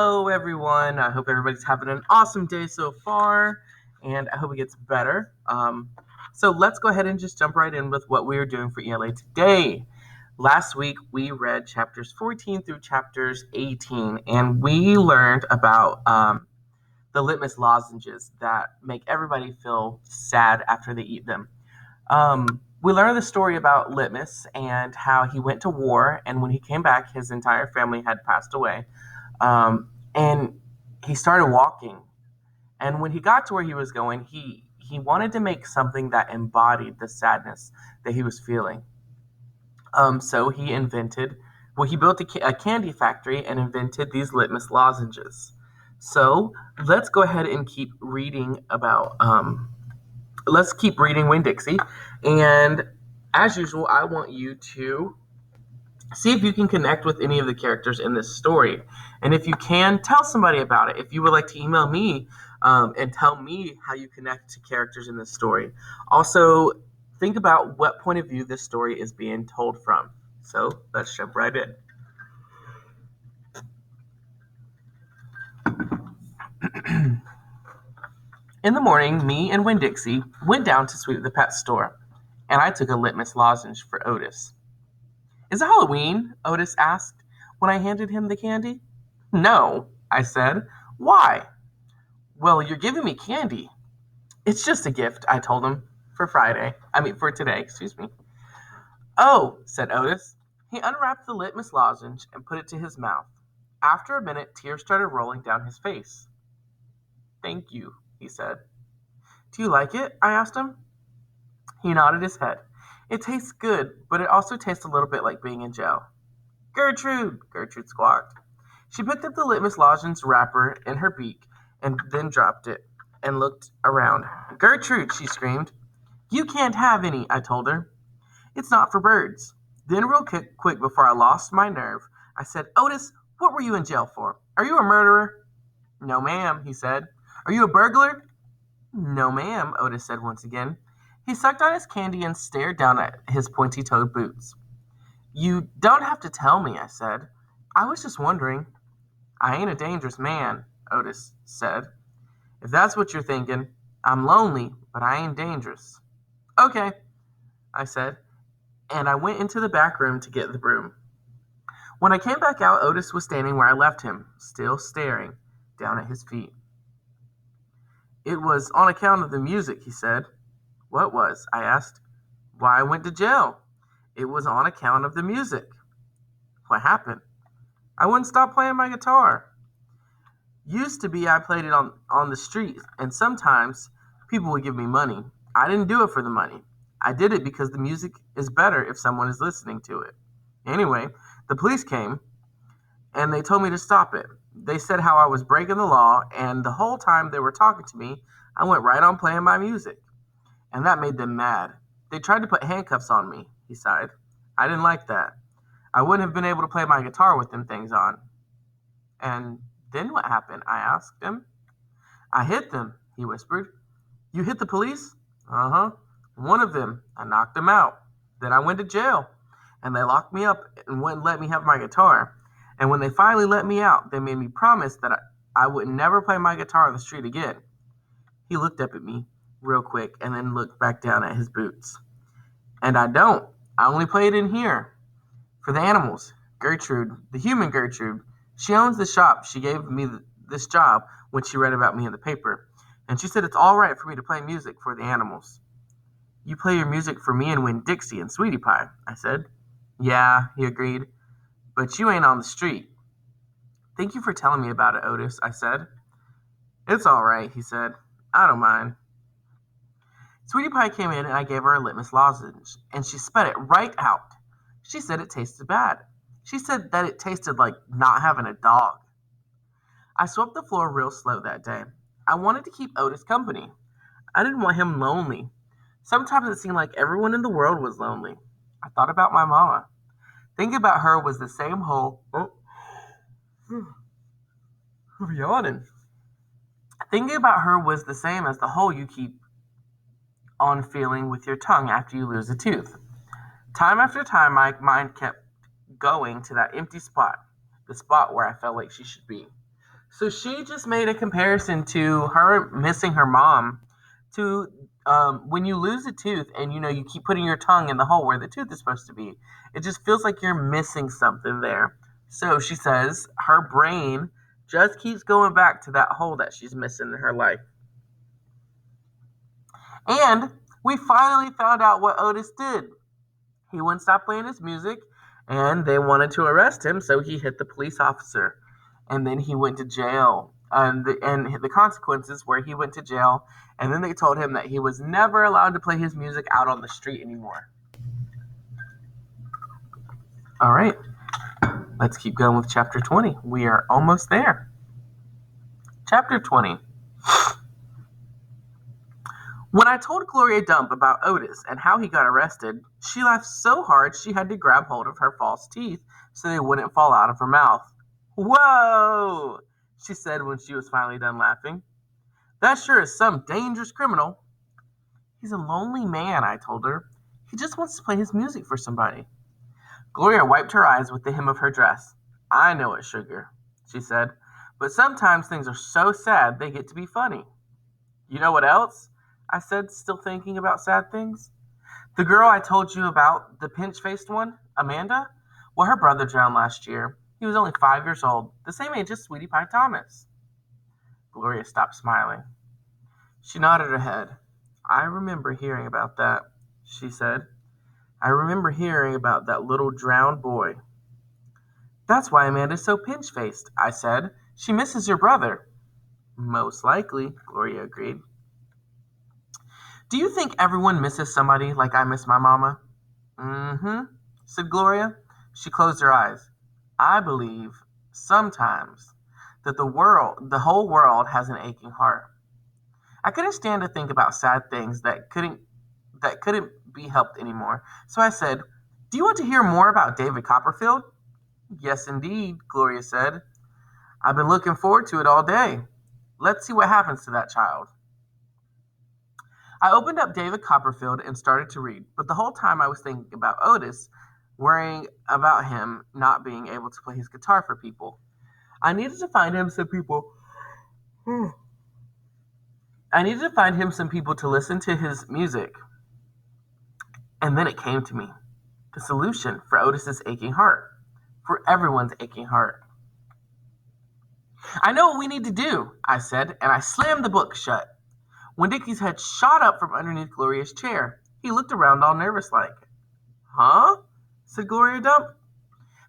Hello, everyone. I hope everybody's having an awesome day so far, and I hope it gets better. So let's go ahead and just jump right in with what we are doing for ELA today. Last week, we read chapters 14 through chapters 18, and we learned about the litmus lozenges that make everybody feel sad after they eat them. We learned the story about Litmus and how he went to war, and when he came back, his entire family had passed away. And he started walking. And when he got to where he was going, he wanted to make something that embodied the sadness that he was feeling. So he built a candy factory and invented these litmus lozenges. So let's go ahead and let's keep reading Winn-Dixie. And as usual, I want you to see if you can connect with any of the characters in this story. And if you can, tell somebody about it. If you would like to email me and tell me how you connect to characters in this story. Also, think about what point of view this story is being told from. So let's jump right in. In the morning, me and Winn-Dixie went down to sweep the pet store, and I took a litmus lozenge for Otis. Is it Halloween? Otis asked when I handed him the candy. No, I said. Why? Well, you're giving me candy. It's just a gift, I told him, for today, excuse me. Oh, said Otis. He unwrapped the litmus lozenge and put it to his mouth. After a minute, tears started rolling down his face. Thank you, he said. Do you like it? I asked him. He nodded his head. It tastes good, but it also tastes a little bit like being in jail. Gertrude squawked. She picked up the litmus lozenge wrapper in her beak and then dropped it and looked around. Gertrude, she screamed. You can't have any, I told her. It's not for birds. Then real quick before I lost my nerve, I said, Otis, what were you in jail for? Are you a murderer? No, ma'am, he said. Are you a burglar? No, ma'am, Otis said once again. He sucked on his candy and stared down at his pointy-toed boots. You don't have to tell me, I said. I was just wondering. I ain't a dangerous man, Otis said. If that's what you're thinking, I'm lonely, but I ain't dangerous. Okay, I said, and I went into the back room to get the broom. When I came back out, Otis was standing where I left him, still staring down at his feet. It was on account of the music, he said. What was? I asked. Why I went to jail. It was on account of the music. What happened? I wouldn't stop playing my guitar. Used to be I played it on the street, and sometimes people would give me money. I didn't do it for the money. I did it because the music is better if someone is listening to it. Anyway, the police came, and they told me to stop it. They said how I was breaking the law, and the whole time they were talking to me, I went right on playing my music. And that made them mad. They tried to put handcuffs on me, he sighed. I didn't like that. I wouldn't have been able to play my guitar with them things on. And then what happened? I asked him. I hit them, he whispered. You hit the police? Uh-huh. One of them. I knocked him out. Then I went to jail. And they locked me up and wouldn't let me have my guitar. And when they finally let me out, they made me promise that I would never play my guitar on the street again. He looked up at me real quick and then looked back down at his boots. And I don't. I only play it in here. For the animals. Gertrude, the human Gertrude, she owns the shop. She gave me this job when she read about me in the paper. And she said it's all right for me to play music for the animals. You play your music for me and Winn-Dixie and Sweetie Pie, I said. Yeah, he agreed. But you ain't on the street. Thank you for telling me about it, Otis, I said. It's all right, he said. I don't mind. Sweetie Pie came in and I gave her a litmus lozenge, and she spat it right out. She said it tasted bad. She said that it tasted like not having a dog. I swept the floor real slow that day. I wanted to keep Otis company. I didn't want him lonely. Sometimes it seemed like everyone in the world was lonely. I thought about my mama. Thinking about her was the same hole. I'm yawning. Thinking about her was the same as the hole you keep on feeling with your tongue after you lose a tooth. Time after time, my mind kept going to that empty spot, the spot where I felt like she should be. So she just made a comparison to her missing her mom to when you lose a tooth and you keep putting your tongue in the hole where the tooth is supposed to be. It just feels like you're missing something there. So she says her brain just keeps going back to that hole that she's missing in her life. And we finally found out what Otis did. He wouldn't stop playing his music, and they wanted to arrest him, so he hit the police officer. And then he went to jail. And the consequences were he went to jail, and then they told him that he was never allowed to play his music out on the street anymore. All right, let's keep going with chapter 20. We are almost there. Chapter 20. When I told Gloria Dump about Otis and how he got arrested, she laughed so hard she had to grab hold of her false teeth so they wouldn't fall out of her mouth. "Whoa!" she said when she was finally done laughing. "That sure is some dangerous criminal." "He's a lonely man," I told her. "He just wants to play his music for somebody." Gloria wiped her eyes with the hem of her dress. "I know it, sugar," she said, "but sometimes things are so sad they get to be funny." "You know what else?" I said, still thinking about sad things. "The girl I told you about, the pinch-faced one, Amanda? Well, her brother drowned last year. He was only 5 years old, the same age as Sweetie Pie Thomas." Gloria stopped smiling. She nodded her head. "I remember hearing about that," she said. "I remember hearing about that little drowned boy." "That's why Amanda's so pinch-faced," I said. "She misses your brother." "Most likely," Gloria agreed. "Do you think everyone misses somebody like I miss my mama?" "Mm-hmm," said Gloria. She closed her eyes. "I believe, sometimes, that the whole world has an aching heart." I couldn't stand to think about sad things that couldn't be helped anymore. So I said, "Do you want to hear more about David Copperfield?" "Yes, indeed," Gloria said. "I've been looking forward to it all day. Let's see what happens to that child." I opened up David Copperfield and started to read, but the whole time I was thinking about Otis, worrying about him not being able to play his guitar for people. I needed to find him some people. I needed to find him some people to listen to his music. And then it came to me. The solution for Otis's aching heart. For everyone's aching heart. "I know what we need to do," I said, and I slammed the book shut. Winn-Dixie's head shot up from underneath Gloria's chair. He looked around all nervous like. "Huh?" said Gloria Dump.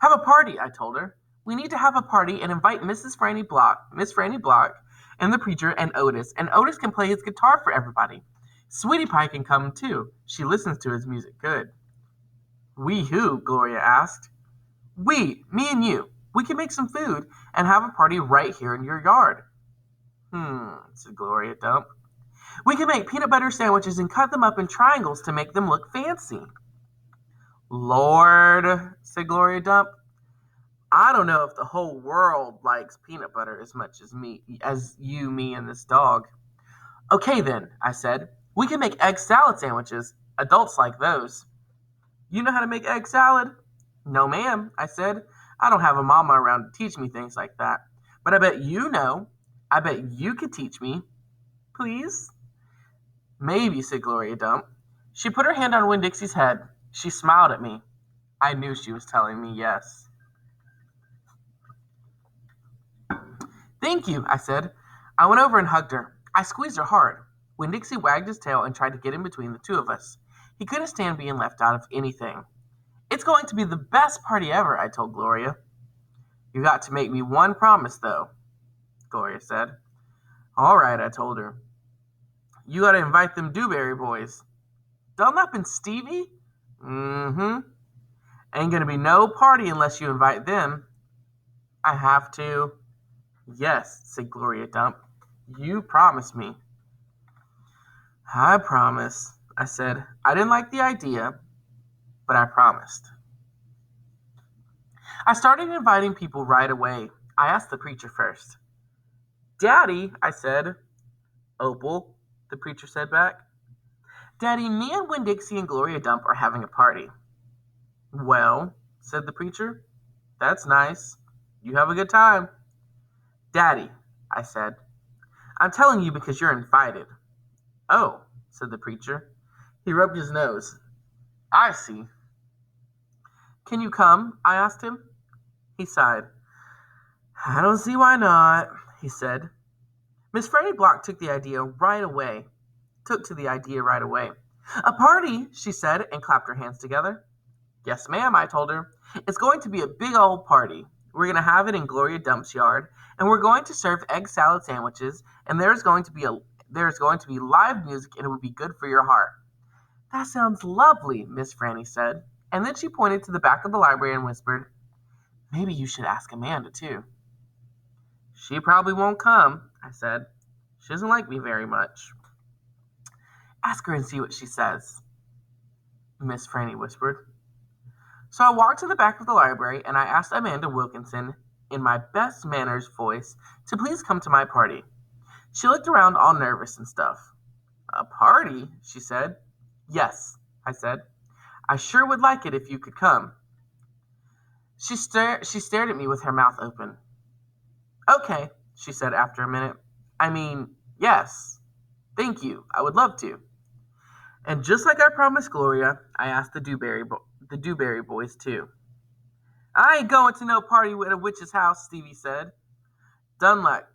"Have a party," I told her. "We need to have a party and invite Miss Franny Block, and the preacher and Otis can play his guitar for everybody. Sweetie Pie can come too. She listens to his music good." "We who?" Gloria asked. "We, me and you. We can make some food and have a party right here in your yard." Said Gloria Dump. "We can make peanut butter sandwiches and cut them up in triangles to make them look fancy." "Lord," said Gloria Dump, "I don't know if the whole world likes peanut butter as much as me, and this dog." "Okay then," I said. "We can make egg salad sandwiches. Adults like those." "You know how to make egg salad?" "No, ma'am," I said. "I don't have a mama around to teach me things like that. But I bet you know. I bet you could teach me. Please?" "Maybe," said Gloria Dump. She put her hand on Winn-Dixie's head. She smiled at me. I knew she was telling me yes. "Thank you," I said. I went over and hugged her. I squeezed her hard. Winn-Dixie wagged his tail and tried to get in between the two of us. He couldn't stand being left out of anything. "It's going to be the best party ever," I told Gloria. "You got to make me one promise, though," Gloria said. "All right," I told her. "You got to invite them Dewberry boys." "Dunlap and Stevie?" "Mm-hmm. Ain't gonna be no party unless you invite them." "I have to." "Yes," said Gloria Dump. "You promised me." "I promise," I said. I didn't like the idea, but I promised. I started inviting people right away. I asked the preacher first. "Daddy," I said. "Opal," the preacher said back. "Daddy, me and Winn-Dixie and Gloria Dump are having a party." "Well," said the preacher, "that's nice. You have a good time." Daddy, I said, I'm telling you because you're invited. Oh, said the preacher. He rubbed his nose. I see. Can you come? I asked him. He sighed. I don't see why not, he said. Miss Fanny Block took to the idea right away. A party, she said, and clapped her hands together. Yes, ma'am, I told her. It's going to be a big old party. We're going to have it in Gloria Dump's yard, and we're going to serve egg salad sandwiches, and there's going to be live music, and it would be good for your heart. That sounds lovely, Miss Franny said, and then she pointed to the back of the library and whispered, Maybe you should ask Amanda, too. She probably won't come, I said. She doesn't like me very much. Ask her and see what she says, Miss Franny whispered. So I walked to the back of the library and I asked Amanda Wilkinson, in my best manners voice, to please come to my party. She looked around all nervous and stuff. A party? She said. Yes, I said. I sure would like it if you could come. She stared at me with her mouth open. Okay, she said after a minute. I mean, yes. Thank you. I would love to. And just like I promised Gloria, I asked the Dewberry boys too. I ain't going to no party at a witch's house, Stevie said. Dunlap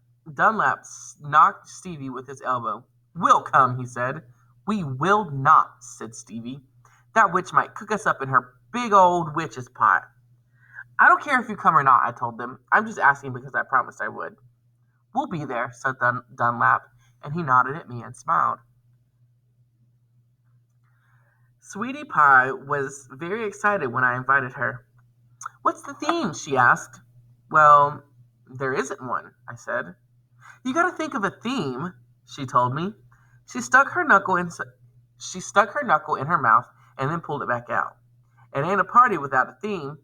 knocked Stevie with his elbow. We'll come, he said. We will not, said Stevie. That witch might cook us up in her big old witch's pot. I don't care if you come or not, I told them. I'm just asking because I promised I would. We'll be there, said Dunlap, and he nodded at me and smiled. Sweetie Pie was very excited when I invited her. What's the theme? She asked. Well, there isn't one, I said. You gotta think of a theme, she told me. She stuck her knuckle in her mouth and then pulled it back out. It ain't a party without a theme.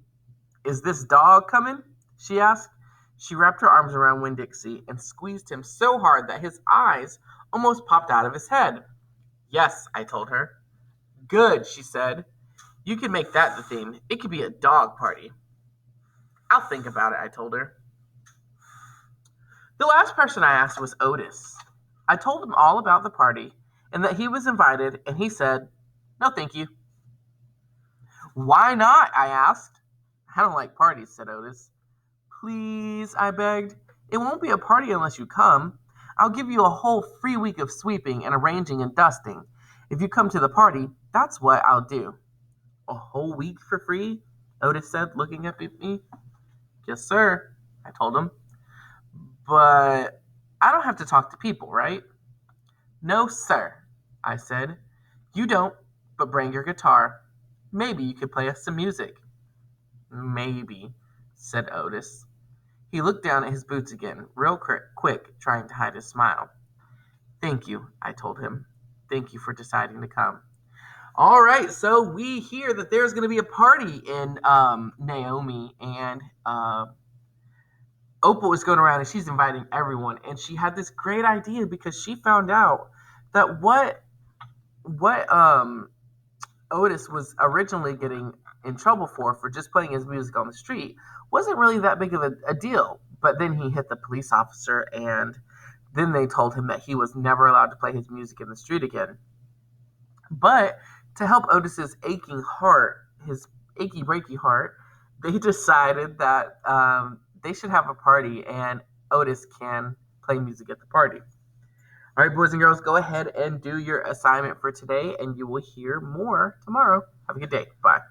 Is this dog coming? She asked. She wrapped her arms around Winn-Dixie and squeezed him so hard that his eyes almost popped out of his head. Yes, I told her. Good, she said. You can make that the theme. It could be a dog party. I'll think about it, I told her. The last person I asked was Otis. I told him all about the party and that he was invited, and he said, No, thank you. Why not? I asked. I don't like parties, said Otis. Please, I begged. It won't be a party unless you come. I'll give you a whole free week of sweeping and arranging and dusting. If you come to the party, that's what I'll do. A whole week for free? Otis said, looking up at me. Yes, sir, I told him. But I don't have to talk to people, right? No, sir, I said. You don't, but bring your guitar. Maybe you could play us some music. Maybe, said Otis. He looked down at his boots again, real quick, trying to hide his smile. Thank you, I told him. Thank you for deciding to come. All right, so we hear that there's going to be a party in Naomi, and Opal is going around and she's inviting everyone. And she had this great idea because she found out that what Otis was originally getting in trouble for just playing his music on the street wasn't really that big of a deal. But then he hit the police officer, and then they told him that he was never allowed to play his music in the street again. But to help Otis's his achy breaky heart, they decided that they should have a party, and Otis can play music at the party. All right, boys and girls, go ahead and do your assignment for today, and you will hear more tomorrow. Have a good day. Bye.